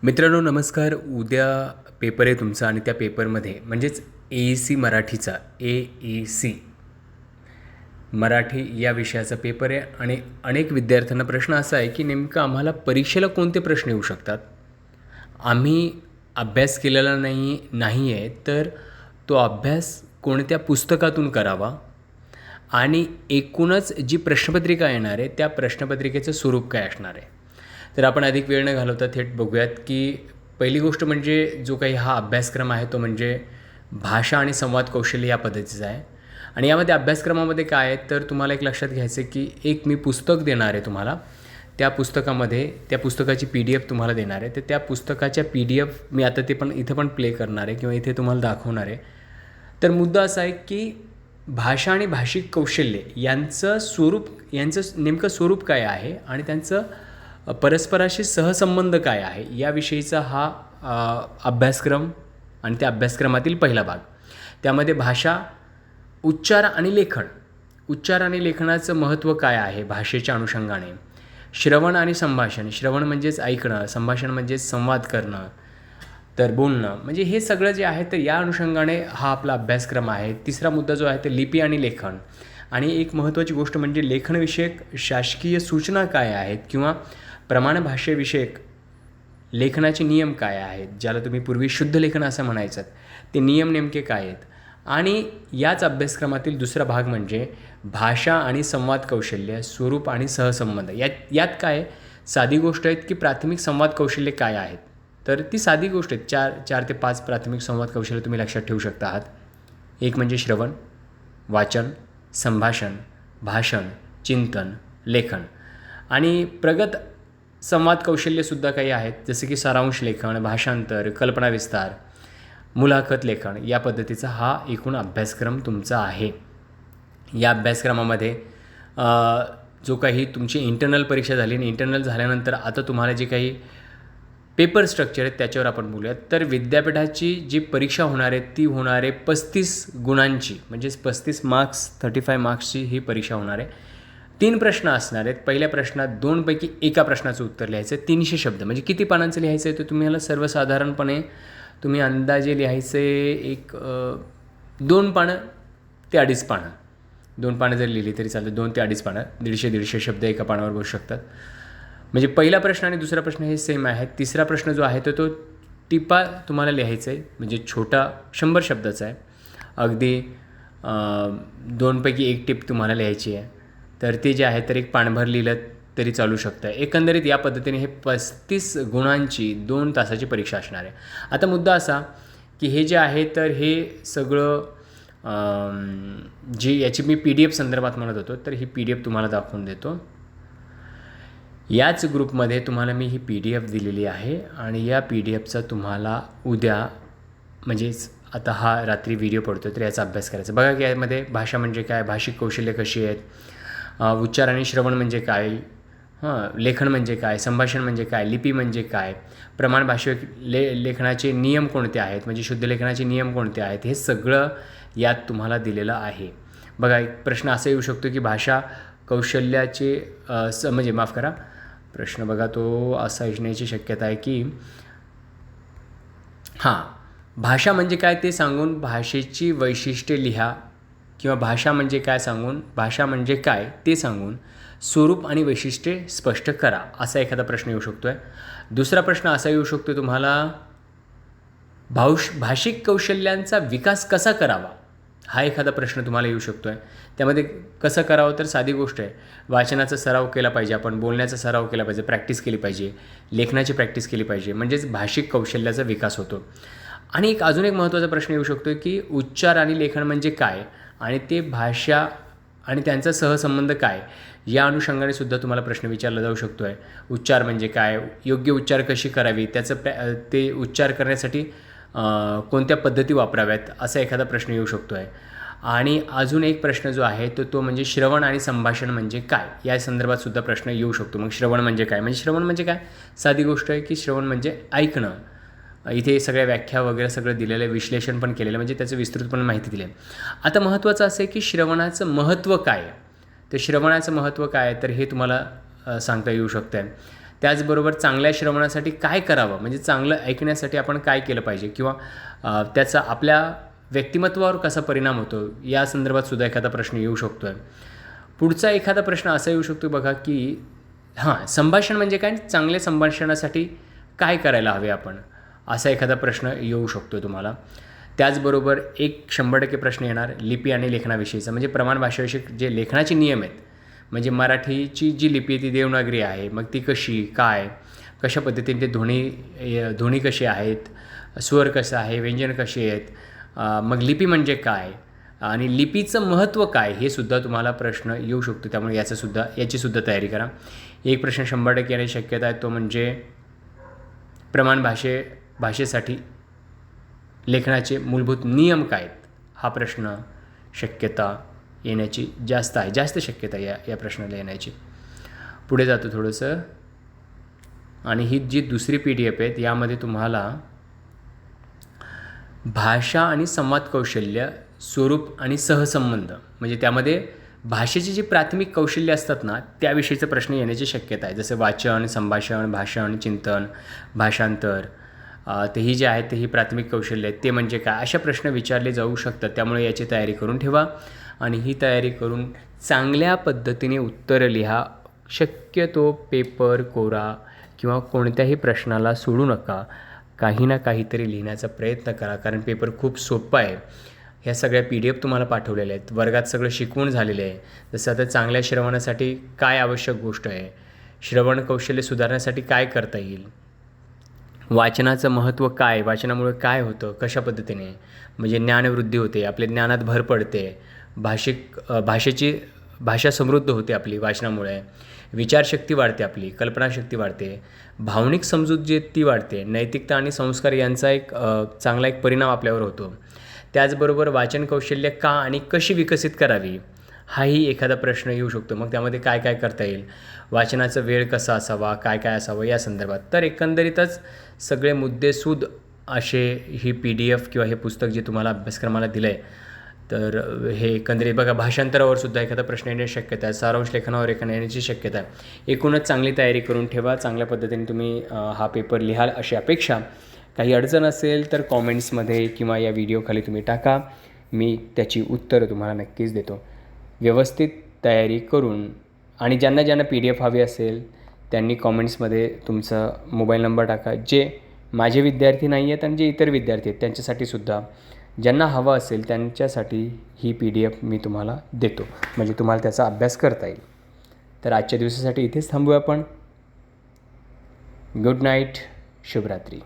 मित्रांनो नमस्कार. उद्या पेपर आहे तुमचा आणि त्या पेपरमध्ये म्हणजेच AEC मराठीचा AEC मराठी या विषयाचा पेपर आहे आणि अनेक विद्यार्थ्यांना प्रश्न असा आहे की नेमकं आम्हाला परीक्षेला कोणते प्रश्न येऊ शकतात. आम्ही अभ्यास केलेला नाही आहे तर तो अभ्यास कोणत्या पुस्तकातून करावा आणि एकूणच जी प्रश्नपत्रिका येणार आहे त्या प्रश्नपत्रिकेचं स्वरूप काय असणार आहे. तर आपण अधिक वेळ न घालवता थेट बघूयात की पहिली गोष्ट म्हणजे जो काही हा अभ्यासक्रम आहे तो म्हणजे भाषा आणि संवाद कौशल्य या पद्धतीचा आहे. आणि यामध्ये अभ्यासक्रमामध्ये काय आहे तर तुम्हाला एक लक्षात घ्यायचं आहे की एक मी पुस्तक देणार आहे तुम्हाला. त्या पुस्तकामध्ये त्या पुस्तकाची PDF तुम्हाला देणार आहे. तर त्या पुस्तकाच्या PDF मी आता ते पण इथं पण प्ले करणार आहे किंवा इथे तुम्हाला दाखवणार आहे. तर मुद्दा असा आहे की भाषा आणि भाषिक कौशल्य यांचं नेमकं स्वरूप काय आहे आणि त्यांचं परस्पराशी सहसंबंध काय आहे याविषयीचा हा अभ्यासक्रम आणि त्या अभ्यासक्रमातील पहिला भाग. त्यामध्ये भाषा, उच्चार आणि लेखनाचं महत्त्व काय आहे भाषेच्या अनुषंगाने, श्रवण आणि संभाषण. श्रवण म्हणजेच ऐकणं, संभाषण म्हणजेच संवाद करणं, तर बोलणं, म्हणजे हे सगळं जे आहे तर या अनुषंगाने हा आपला अभ्यासक्रम आहे. तिसरा मुद्दा जो आहे ते लिपी आणि लेखन. आणि एक महत्त्वाची गोष्ट म्हणजे लेखनविषयक शासकीय सूचना काय आहेत किंवा प्रमाण भाषेविषयक लेखनाचे नियम काय आहेत, ज्याला तुम्ही पूर्वी शुद्ध लेखन असं म्हणायचं, ते नियम नेमके काय आहेत. आणि याच अभ्यासक्रमातील दुसरा भाग म्हणजे भाषा आणि संवाद कौशल्य, स्वरूप आणि सहसंबंध. यात काय साधी गोष्ट आहेत की प्राथमिक संवाद कौशल्य काय आहेत. तर ती साधी गोष्ट आहेत. 4 ते 5 प्राथमिक संवाद कौशल्य तुम्ही लक्षात ठेवू शकता आहात. एक म्हणजे श्रवण, वाचन, संभाषण, भाषण, चिंतन, लेखन. आणि प्रगत संवाद कौशल्यसुद्धा काही आहेत, जसे की सारांश लेखन, भाषांतर, कल्पनाविस्तार, मुलाखत लेखन. या पद्धतीचा हा एकूण अभ्यासक्रम तुमचा आहे. या अभ्यासक्रमामध्ये जो काही तुमची इंटरनल परीक्षा झाली आणि इंटरनल झाल्यानंतर आता तुम्हाला जे काही पेपर स्ट्रक्चर आहेत त्याच्यावर आपण बोलूयात. तर विद्यापीठाची जी परीक्षा होणार आहे ती होणार आहे 35 गुणांची, म्हणजेच 35 मार्क्स, 35 मार्क्सची ही परीक्षा होणार आहे. 3 प्रश्न असणार आहेत. पहिल्या प्रश्नात 2 पैकी एका प्रश्नाचं उत्तर लिहायचं आहे. 300 शब्द म्हणजे किती पानांचं लिहायचं आहे तर तुम्हाला सर्वसाधारणपणे तुम्ही अंदाजे लिहायचे एक 2 पानं ते 2.5 पानं. 2 पानं जर लिहिली तरी चालेल. 2 ते 2.5 पानं, 150 शब्द एका पानावर बसू शकतात. म्हणजे पहिला प्रश्न आणि दुसरा प्रश्न हे सेम आहे. तिसरा प्रश्न जो आहे तो टिपा तुम्हाला लिहायचा आहे, म्हणजे छोटा 100 शब्दाचा आहे. अगदी 2 पैकी एक टिप तुम्हाला लिहायची आहे. तर ते जे आहे तर एक पानभर लिहिलं तरी चालू शकतं. एकंदरीत या पद्धतीने हे 35 गुणांची 2 तासाची परीक्षा असणार आहे. आता मुद्दा असा की हे जे आहे तर हे सगळं जी याची मी PDF संदर्भात म्हणत होतो तर ही PDF तुम्हाला दाखवून देतो. याच ग्रुपमध्ये तुम्हाला मी ही PDF दिलेली आहे आणि या PDFचा तुम्हाला उद्या, म्हणजेच आता हा रात्री व्हिडिओ पडतो तर याचा अभ्यास करायचा. बघा की यामध्ये भाषा म्हणजे काय, भाषिक कौशल्य कशी आहेत, उच्चार आणि श्रवण म्हणजे काय, लेखन म्हणजे काय, संभाषण म्हणजे काय, लिपी म्हणजे काय, प्रमाण भाषिक लेखनाचे नियम कोणते आहेत, म्हणजे शुद्ध लेखनाचे नियम कोणते आहेत, हे सगळं यात तुम्हाला दिलेलं आहे. बघा एक प्रश्न असा येऊ शकतो की भाषा कौशल्याचे म्हणजे माफ करा, प्रश्न बघा तो असा येण्याची शक्यता आहे की भाषा म्हणजे काय ते सांगून भाषेची वैशिष्ट्ये लिहा, किंवा भाषा म्हणजे काय सांगून भाषा म्हणजे काय ते सांगून स्वरूप आणि वैशिष्ट्ये स्पष्ट करा, असा एखादा प्रश्न येऊ शकतो आहे. दुसरा प्रश्न असा येऊ शकतो तुम्हाला, भाषिक कौशल्यांचा विकास कसा करावा, हा एखादा प्रश्न तुम्हाला येऊ शकतो आहे. त्यामध्ये कसं करावं तर साधी गोष्ट आहे, वाचनाचा सराव केला पाहिजे, आपण बोलण्याचा सराव केला पाहिजे, प्रॅक्टिस केली पाहिजे, लेखनाची प्रॅक्टिस केली पाहिजे, म्हणजेच भाषिक कौशल्याचा विकास होतो. आणि अजून एक महत्त्वाचा प्रश्न येऊ शकतो की उच्चार आणि लेखन म्हणजे काय आणि ते भाषा आणि त्यांचा सहसंबंध काय, या अनुषंगाने सुद्धा तुम्हाला प्रश्न विचारला जाऊ शकतो आहे. उच्चार म्हणजे काय, योग्य उच्चार कशी करावी, ते उच्चार करण्यासाठी कोणत्या पद्धती वापराव्यात, असा एखादा प्रश्न येऊ शकतो आहे. आणि अजून एक प्रश्न जो आहे तो म्हणजे श्रवण आणि संभाषण म्हणजे काय, या संदर्भात सुद्धा प्रश्न येऊ शकतो. मग श्रवण म्हणजे काय, म्हणजे श्रवण म्हणजे काय, साधी गोष्ट आहे की श्रवण म्हणजे ऐकणं. इथे सगळ्या व्याख्या वगैरे सगळं दिलेलं आहे, विश्लेषण पण केलेलं, म्हणजे त्याचं विस्तृतपणे माहिती दिली आहे. आता महत्त्वाचं असं आहे की श्रवणाचं महत्त्व काय आहे. तर श्रवणाचं महत्त्व काय आहे तर हे तुम्हाला सांगता येऊ शकतं आहे. त्याचबरोबर चांगल्या श्रवणासाठी काय करावं, म्हणजे चांगलं ऐकण्यासाठी आपण काय केलं पाहिजे किंवा त्याचा आपल्या व्यक्तिमत्वावर कसा परिणाम होतो या संदर्भात सुद्धा एखादा प्रश्न येऊ शकतो आहे. पुढचा एखादा प्रश्न असा येऊ शकतो बघा की संभाषण म्हणजे काय, चांगल्या संभाषणासाठी काय करायला हवे आपण, असा एखादा प्रश्न येऊ शकतो तुम्हाला. त्याचबरोबर एक 100% प्रश्न येणार लिपी आणि लेखनाविषयीचा, म्हणजे प्रमाण भाषाविषयक जे लेखनाचे नियम आहेत, म्हणजे मराठीची जी लिपी आहे ती देवनागरी आहे, मग ती कशी काय, कशा पद्धतीने ते ध्वनी कशी आहेत, स्वर कसं आहे, व्यंजन कशी आहेत, मग लिपी म्हणजे काय आणि लिपीचं महत्त्व काय, हे सुद्धा तुम्हाला प्रश्न येऊ शकतो. त्यामुळे याचीसुद्धा तयारी करा. एक प्रश्न 100% येण्याची शक्यता आहे, तो म्हणजे प्रमाण भाषेसाठी लेखनाचे मूलभूत नियम काय आहेत, हा प्रश्न शक्यता येण्याची जास्त शक्यता या प्रश्नाला येण्याची. पुढे जातो थोडंसं, आणि ही जी दुसरी PDF आहे यामध्ये तुम्हाला भाषा आणि संवाद कौशल्य, स्वरूप आणि सहसंबंध, म्हणजे त्यामध्ये भाषेची जी प्राथमिक कौशल्य असतात ना त्याविषयीचा प्रश्न येण्याची शक्यता आहे. जसं वाचन, संभाषण, भाषण, चिंतन, भाषांतर, तेही जे आहेत तेही प्राथमिक कौशल्य आहेत, ते म्हणजे काय, अशा प्रश्न विचारले जाऊ शकतात. त्यामुळे याची तयारी करून ठेवा आणि ही तयारी करून चांगल्या पद्धतीने उत्तरं लिहा. शक्यतो पेपर कोरा किंवा कोणत्याही प्रश्नाला सोडू नका, काही ना काहीतरी लिहिण्याचा प्रयत्न करा, कारण पेपर खूप सोपा आहे. ह्या सगळ्या PDF तुम्हाला पाठवलेल्या आहेत, वर्गात सगळं शिकवून झालेलं आहे. जसं आता चांगल्या श्रवणासाठी काय आवश्यक गोष्ट आहे, श्रवण कौशल्य सुधारण्यासाठी काय करता येईल, वाचनाचं महत्त्व काय, वाचनामुळे काय होतं, कशा पद्धतीने म्हणजे ज्ञानवृद्धी होते, आपल्या ज्ञानात भर पडते, भाषा समृद्ध होते आपली वाचनामुळे, विचारशक्ती वाढते, आपली कल्पनाशक्ती वाढते, भावनिक समजूत जी ती वाढते, नैतिकता आणि संस्कार यांचा चांगला परिणाम आपल्यावर होतो. त्याचबरोबर वाचन कौशल्य का आणि कशी विकसित करावी, हाही एखादा प्रश्न येऊ शकतो. मग त्यामध्ये काय काय करता येईल, वाचनाचा वेळ कसा असावा, काय काय असावं या संदर्भात. तर एकंदरीतच सगळे मुद्देसूद असे ही PDF किंवा हे पुस्तक जे तुम्हाला अभ्यासक्रमाला दिलं आहे, तर हे एकंदरीत बघा, भाषांतरावर सुद्धा एखादा प्रश्न येण्याची शक्यता आहे, सारांश लेखनावर एखादा येण्याची शक्यता आहे. एकूणच चांगली तयारी करून ठेवा, चांगल्या पद्धतीने तुम्ही हा पेपर लिहाल अशी अपेक्षा. काही अडचण असेल तर कॉमेंट्समध्ये किंवा या व्हिडिओखाली तुम्ही टाका, मी त्याची उत्तरं तुम्हाला नक्कीच देतो. व्यवस्थित तयारी करून, आणि ज्यांना PDF हवी असेल त्यांनी कॉमेंट्समध्ये तुमचा मोबाईल नंबर टाका. जे माझे विद्यार्थी नाही आहेत आणि जे इतर विद्यार्थी आहेत त्यांच्यासाठीसुद्धा, ज्यांना हवं असेल त्यांच्यासाठी ही PDF मी तुम्हाला देतो, म्हणजे तुम्हाला त्याचा अभ्यास करता येईल. तर आजच्या दिवसासाठी इथेच थांबूया आपण. गुड नाईट, शुभरात्री.